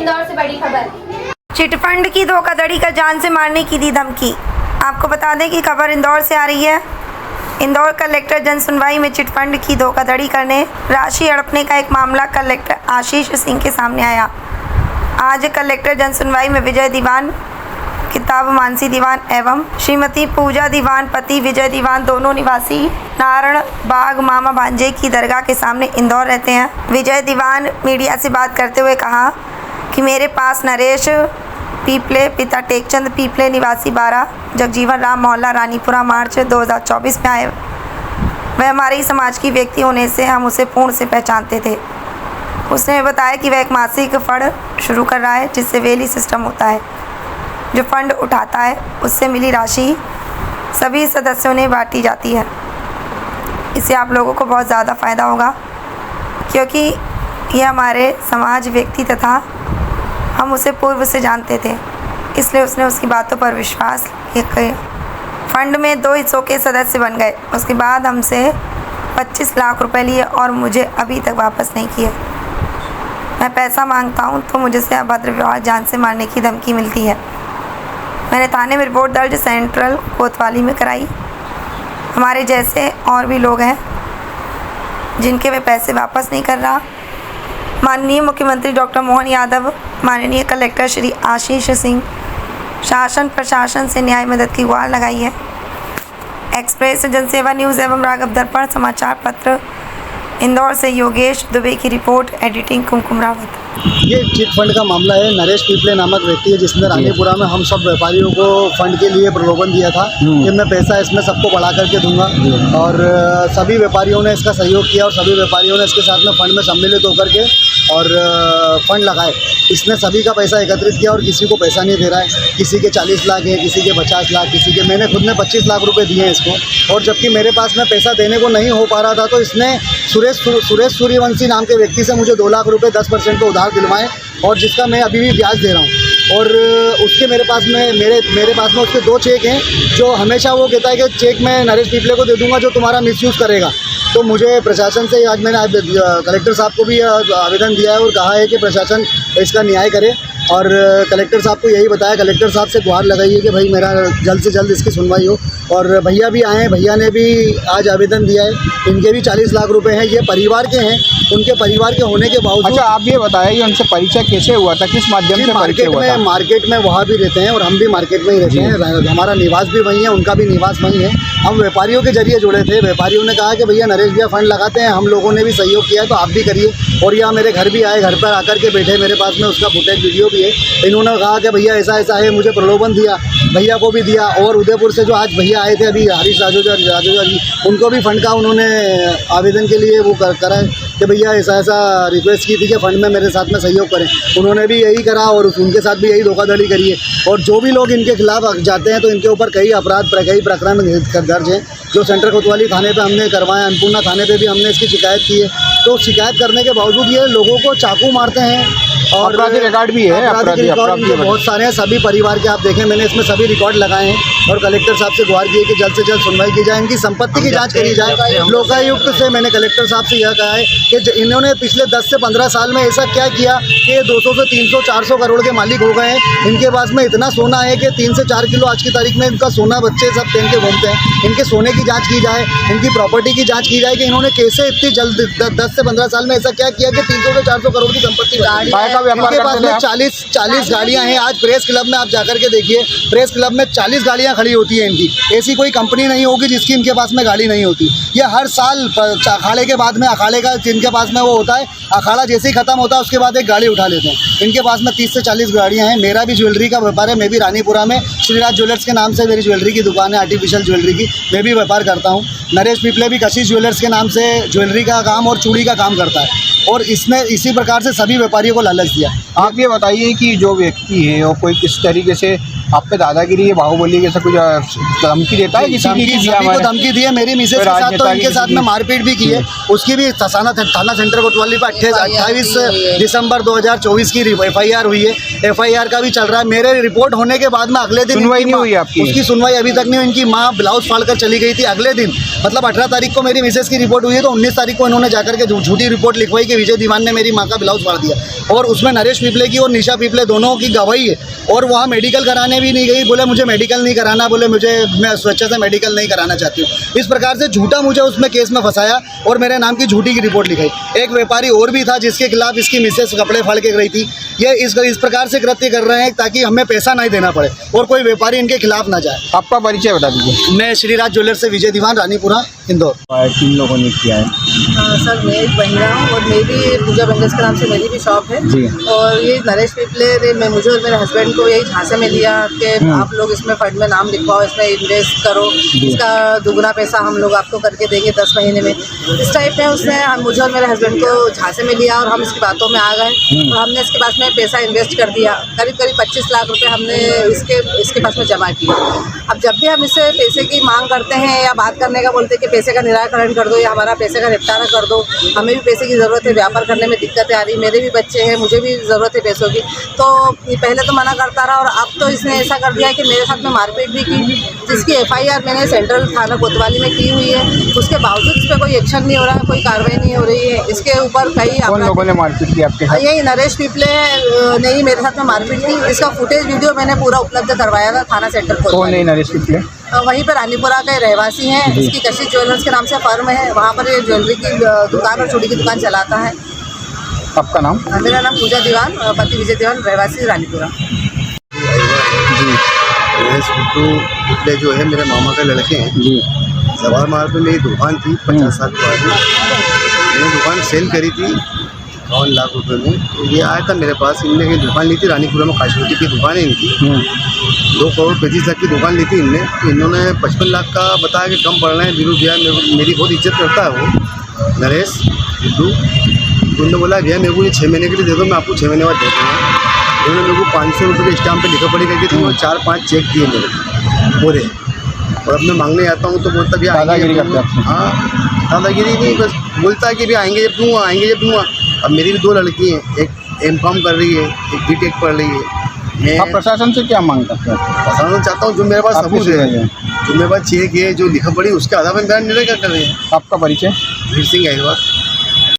इंदौर से बड़ी खबर। चिटफंड की धोखाधड़ी कर जान से मारने की दी धमकी। आपको बता दें कि खबर इंदौर से आ रही है। इंदौर कलेक्टर जन सुनवाई में चिटफंड की धोखाधड़ी करने राशि हड़पने का एक मामला कलेक्टर आशीष सिंह के सामने आया। आज कलेक्टर जन सुनवाई में विजय दीवान, किताब मानसी दीवान एवं श्रीमती पूजा दीवान पति विजय दीवान दोनों निवासी नारायण बाग मामा भांजे की दरगाह के सामने इंदौर रहते हैं। विजय दीवान मीडिया से बात करते हुए कहा कि मेरे पास नरेश पीपले पिता टेकचंद पीपले निवासी 12 जगजीवन राम मोहल्ला रानीपुरा मार्च 2024 में आए। वह हमारे ही समाज की व्यक्ति होने से हम उसे पूर्ण से पहचानते थे। उसने बताया कि वह एक मासिक फंड शुरू कर रहा है जिससे वेली सिस्टम होता है। जो फंड उठाता है उससे मिली राशि सभी सदस्यों ने बांटी जाती है। इससे आप लोगों को बहुत ज़्यादा फ़ायदा होगा क्योंकि ये हमारे समाज व्यक्ति तथा हम उसे पूर्व से जानते थे, इसलिए उसने उसकी बातों पर विश्वास किया। फंड में 2 हिस्सों के सदस्य बन गए। उसके बाद हमसे 25 लाख रुपए लिए और मुझे अभी तक वापस नहीं किए। मैं पैसा मांगता हूँ तो मुझे से अभद्र व्यवहार जान से मारने की धमकी मिलती है। मैंने थाने में रिपोर्ट दर्ज सेंट्रल कोतवाली में कराई। हमारे जैसे और भी लोग हैं जिनके वे पैसे वापस नहीं कर रहा। माननीय मुख्यमंत्री डॉक्टर मोहन यादव, माननीय कलेक्टर श्री आशीष सिंह, शासन प्रशासन से न्याय मदद की गुहार लगाई है। एक्सप्रेस जनसेवा न्यूज़ एवं राघव दर्पण समाचार पत्र इंदौर से योगेश दुबे की रिपोर्ट, एडिटिंग कुमकुम रावत। ये चिट फंड का मामला है। नरेश पीपले नामक व्यक्ति है जिसने रानीपुरा में हम सब व्यापारियों को फंड के लिए प्रलोभन दिया था कि मैं पैसा इसमें सबको बढ़ा करके दूंगा, और सभी व्यापारियों ने इसका सहयोग किया और सभी व्यापारियों ने इसके साथ में फंड में सम्मिलित होकर के और फंड लगाए। इसने सभी का पैसा एकत्रित किया और किसी को पैसा नहीं दे रहा है। किसी के 40 लाख है, किसी के 50 लाख, किसी के मैंने खुद ने 25 लाख रुपए दिए हैं इसको। और जबकि मेरे पास में पैसा देने को नहीं हो पा रहा था तो इसने सुरेश सूर्यवंशी नाम के व्यक्ति से मुझे 2 लाख रुपए 10% पे उधार दिलवाए, और जिसका मैं अभी भी ब्याज दे रहा हूँ। और उसके मेरे पास में उसके 2 चेक हैं जो हमेशा वो कहता है कि चेक मैं नरेश पीपले को दे दूंगा जो तुम्हारा मिसयूज़ करेगा। तो मुझे प्रशासन से आज मैंने कलेक्टर साहब को भी आवेदन दिया है और कहा है कि प्रशासन इसका न्याय करे, और कलेक्टर साहब को यही बताया, कलेक्टर साहब से गुहार लगाई है कि भाई मेरा जल्द से जल्द इसकी सुनवाई हो। और भैया भी आए हैं, भैया ने भी आज आवेदन दिया है। इनके भी 40 लाख रुपए हैं। ये परिवार के हैं, उनके परिवार के होने के बावजूद। अच्छा, आप ये बताएं कि उनसे परिचय कैसे हुआ था, किस माध्यम से परिचय हुआ था? मार्केट में वहाँ भी रहते हैं और हम भी मार्केट में ही रहते हैं। हमारा निवास भी वहीं है, उनका भी निवास वहीं है। हम व्यापारियों के जरिए जुड़े थे। व्यापारियों ने कहा कि भैया नरेश भैया फंड लगाते हैं, हम लोगों ने भी सहयोग किया तो आप भी करिए। और यहाँ मेरे घर भी आए, घर पर आकर के बैठे, मेरे पास में उसका फुटेज वीडियो भी है। इन्होंने कहा कि भैया ऐसा ऐसा है, मुझे प्रलोभन दिया, भैया को भी दिया। और उदयपुर से जो आज भैया आए थे अभी, हरीश राजोजा जी, उनको भी फंड का उन्होंने आवेदन के लिए वो करा है कि भैया ऐसा ऐसा रिक्वेस्ट की थी कि फंड में मेरे साथ में सहयोग करें। उन्होंने भी यही करा और उनके साथ भी यही धोखाधड़ी करी है। और जो भी लोग इनके खिलाफ जाते हैं तो इनके ऊपर कई प्रकरण दर्ज हैं जो सेंट्रल कोतवाली थाने पे हमने करवाए, अन्नपूर्णा थाने पे भी हमने इसकी शिकायत की है। तो शिकायत करने के बावजूद ये लोगों को चाकू मारते हैं और आपराधिक रिकॉर्ड भी है। आपराधिक रिकॉर्ड बहुत सारे हैं सभी परिवार के। आप देखें, मैंने इसमें सभी रिकॉर्ड लगाए हैं और कलेक्टर साहब से गुहार की है कि जल्द से जल्द सुनवाई की जाए, इनकी संपत्ति की जांच करी जाए। लोकायुक्त से मैंने कलेक्टर साहब से यह कहा है कि इन्होंने पिछले 10 से 15 साल में ऐसा क्या किया कि 200 से 300 400 करोड़ के मालिक हो गए हैं। इनके पास में इतना सोना है कि 3 से 4 किलो आज की तारीख में इनका सोना बच्चे सब पहन के घूमते हैं। इनके सोने की जाँच की जाए, इनकी प्रॉपर्टी की जाँच की जाए कि इन्होंने कैसे इतनी जल्द 10 से 15 साल में ऐसा क्या किया कि 300 से 400 करोड़ की संपत्ति। इनके पास में 40 गाड़ियां हैं। आज प्रेस क्लब में आप जाकर के देखिए, प्रेस क्लब में 40 गाड़ियां खड़ी होती है इनकी। ऐसी कोई कंपनी नहीं होगी जिसकी इनके पास में गाड़ी नहीं होती। ये हर साल अखाड़े के बाद में, अखाड़े का जिनके पास में वो होता है, अखाड़ा जैसे ही खत्म होता है उसके बाद एक गाड़ी उठा लेते हैं। इनके पास में 30 से 40 गाड़ियां हैं। मेरा भी ज्वेलरी का व्यापार है। मैं भी रानीपुरा में श्रीराज ज्वेलर्स के नाम से मेरी ज्वेलरी की दुकान है, आर्टिफिशियल ज्वेलरी की। मैं भी व्यापार करता हूँ। नरेश पीपले भी कशिश ज्वेलर्स के नाम से ज्वेलरी का काम और चूड़ी का काम करता है, और इसने इसी प्रकार से सभी व्यापारियों को लालच दिया। आप ये बताइए कि जो व्यक्ति है वो कोई किस तरीके से आप पे दादागिरी है, बाहुबली जैसा कुछ धमकी देता है? सभी को धमकी दी है। मेरी मिसेज के साथ तो इनके साथ में मारपीट भी की है। उसकी भी थाना सेंटर कोतवाली पर 28 दिसंबर 2024 की FIR हुई है। FIR का भी चल रहा है। मेरे रिपोर्ट होने के बाद में अगले दिन सुनवाई नहीं हुई आपकी? उसकी सुनवाई अभी तक नहीं हुई। इनकी माँ ब्लाउज फाड़ कर चली गई थी अगले दिन, मतलब 18 तारीख को मेरी मिसेज की रिपोर्ट हुई है तो 19 तारीख को इन्होंने जाकर के झूठी रिपोर्ट लिखवाई कि विजय दीवान ने मेरी माँ का ब्लाउज फाड़ दिया। और उसमें नरेश पिपले की और निशा पिपले दोनों की गवाही है। और वहाँ मेडिकल कराने भी नहीं गई, बोले मुझे मेडिकल नहीं कराना, बोले मैं स्वेच्छा से मेडिकल नहीं कराना चाहती हूँ। इस प्रकार से झूठा मुझे उसमें केस में फंसाया और मेरे नाम की झूठी की रिपोर्ट लिखाई। एक व्यापारी और भी था जिसके खिलाफ इसकी मिसेस कपड़े फाड़ के गई थी। ये इस प्रकार से कृत्य कर रहे हैं ताकि हमें पैसा नहीं देना पड़े और कोई व्यापारी इनके खिलाफ ना जाए। आपका परिचय बता दीजिए। मैं श्रीराज ज्वेलर्स से विजय दीवान, रानीपुरा, इंदौर। 3 लोगों ने किया है। सर मैं एक महिला हूँ और मेरी पूजा बेंगल्स के नाम से मेरी भी शॉप है जी। और ये नरेश पिपले ने मुझे और मेरे हस्बैंड को यही झांसे में लिया कि आप लोग इसमें फंड में नाम लिखवाओ, इसमें इन्वेस्ट करो, इसका दुगना पैसा हम लोग आपको करके देंगे 10 महीने में। इस टाइप में उसने मुझे और मेरे हस्बैंड को झांसे में लिया और हम इसकी बातों में आ गए और हमने इसके पास में पैसा इन्वेस्ट कर दिया। करीब 25 लाख रुपये हमने इसके पास में जमा किया। अब जब भी हम इससे पैसे की मांग करते हैं या बात करने का बोलते हैं कि पैसे का निराकरण कर दो या हमारा पैसे का निपटारा कर दो, हमें भी पैसे की ज़रूरत है, व्यापार करने में दिक्कतें आ रही, मेरे भी बच्चे हैं, मुझे भी ज़रूरत है पैसों की। तो पहले तो मना करता रहा और अब तो इसने ऐसा कर दिया कि मेरे साथ में मारपीट भी की, जिसकी FIR मैंने सेंट्रल थाना कोतवाली में की हुई है। उसके बावजूद इस पर कोई एक्शन नहीं हो रहा है, कोई कार्रवाई नहीं हो रही है। इसके ऊपर कई कौन लोगों ने मारपीट की आपके साथ? यही नरेश पिपले ने ही मेरे साथ में मारपीट की। इसका फुटेज वीडियो मैंने पूरा उपलब्ध करवाया था थाना सेंटर कौन कोतवाली। है नरेश पिपले? वहीं पर रानीपुरा के रहवासी हैं। इसकी कशिश ज्वेलर्स के नाम से फर्म है, वहाँ पर ये ज्वेलरी की दुकान और चूड़ी की दुकान चलाता है। आपका नाम? मेरा नाम पूजा दीवान, पति विजय दीवान, रहवासी रानीपुरा। जी नरेश पिपले जो है मेरे मामा के लड़के हैं जी। जवाहर मार्ग में मेरी दुकान थी 50 साल पुरानी। मैंने दुकान सेल करी थी 51 लाख रुपए में। तो ये आया था मेरे पास, इनने ये दुकान ली थी रानीपुरा में, काशवती की दुकान है इनकी। 2 करोड़ 35 लाख की दुकान ली थी इनने। तो इन्होंने 55 लाख का बताया कि कम पड़ रहे हैं, वीरू भैया मेरी बहुत इज्जत करता है वो नरेश बिट्टू। तो उन्होंने बोला भैया मेरे को ये 6 महीने के लिए दे दो, मैं आपको 6 महीने बाद दे दूँगा। उन्होंने मेरे को 500 रुपये के स्टाम्प पे लिखा पड़ी करके, तो वो 4-5 चेक दिए मेरे पूरे। और अब मैं मांगने आता हूँ तो बोलता भैया दादागिरी करते हैं। हाँ, दादागिरी नहीं, बस बोलता है कि भी आएंगे जब दूँगा, आएंगे जब दूँगा। अब मेरी भी 2 लड़की हैं, एक M.Com कर रही है, एक B.Tech पढ़ रही है। मैं आप प्रशासन से क्या मांग करते हैं? बताना चाहता हूँ जो मेरे पास सबूत है, है जो मेरे पास चेक है, जो लिखा पड़ी उसके आधार पर मेरा निर्णय कर रहे हैं। आपका परिचय? वीर सिंह अहिरवार।